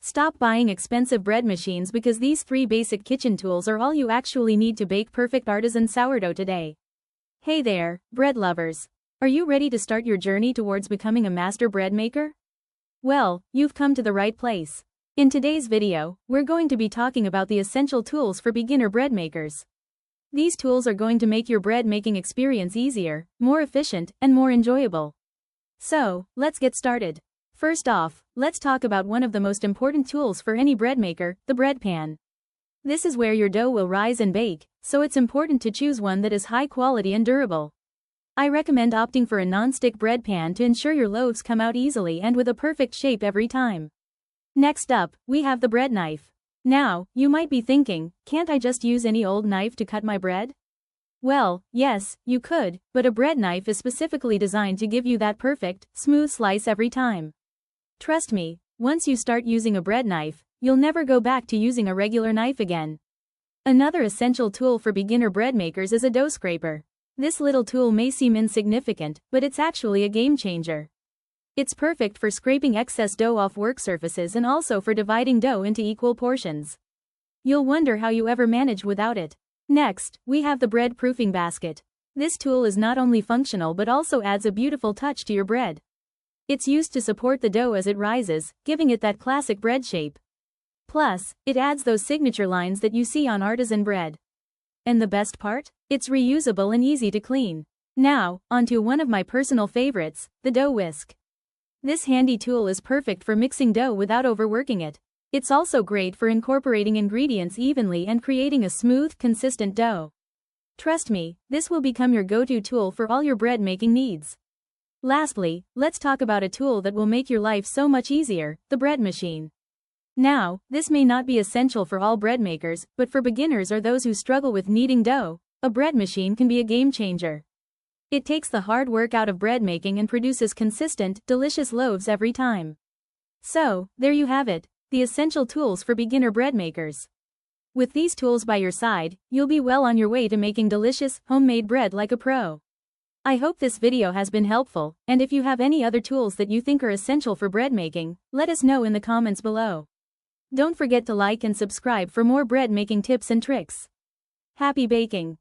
Stop buying expensive bread machines because these 3 basic kitchen tools are all you actually need to bake perfect artisan sourdough today. Hey there, bread lovers. Are you ready to start your journey towards becoming a master bread maker? Well, you've come to the right place. In today's video, we're going to be talking about the essential tools for beginner bread makers. These tools are going to make your bread making experience easier, more efficient, and more enjoyable. So, let's get started. First off, let's talk about one of the most important tools for any bread maker, the bread pan. This is where your dough will rise and bake, so it's important to choose one that is high quality and durable. I recommend opting for a non-stick bread pan to ensure your loaves come out easily and with a perfect shape every time. Next up, we have the bread knife. Now, you might be thinking, can't I just use any old knife to cut my bread? Well, yes, you could, but a bread knife is specifically designed to give you that perfect, smooth slice every time. Trust me, once you start using a bread knife, you'll never go back to using a regular knife again. Another essential tool for beginner bread makers is a dough scraper. This little tool may seem insignificant, but it's actually a game changer. It's perfect for scraping excess dough off work surfaces and also for dividing dough into equal portions. You'll wonder how you ever managed without it. Next, we have the bread proofing basket. This tool is not only functional but also adds a beautiful touch to your bread. It's used to support the dough as it rises, giving it that classic bread shape. Plus, it adds those signature lines that you see on artisan bread. And the best part? It's reusable and easy to clean. Now, onto one of my personal favorites, the dough whisk. This handy tool is perfect for mixing dough without overworking it. It's also great for incorporating ingredients evenly and creating a smooth, consistent dough. Trust me, this will become your go-to tool for all your bread making needs. Lastly, let's talk about a tool that will make your life so much easier, the bread machine. Now, this may not be essential for all bread makers, but for beginners or those who struggle with kneading dough, a bread machine can be a game changer. It takes the hard work out of bread making and produces consistent, delicious loaves every time. So, there you have it, the essential tools for beginner bread makers. With these tools by your side, you'll be well on your way to making delicious, homemade bread like a pro. I hope this video has been helpful, and if you have any other tools that you think are essential for bread making, let us know in the comments below. Don't forget to like and subscribe for more bread making tips and tricks. Happy baking!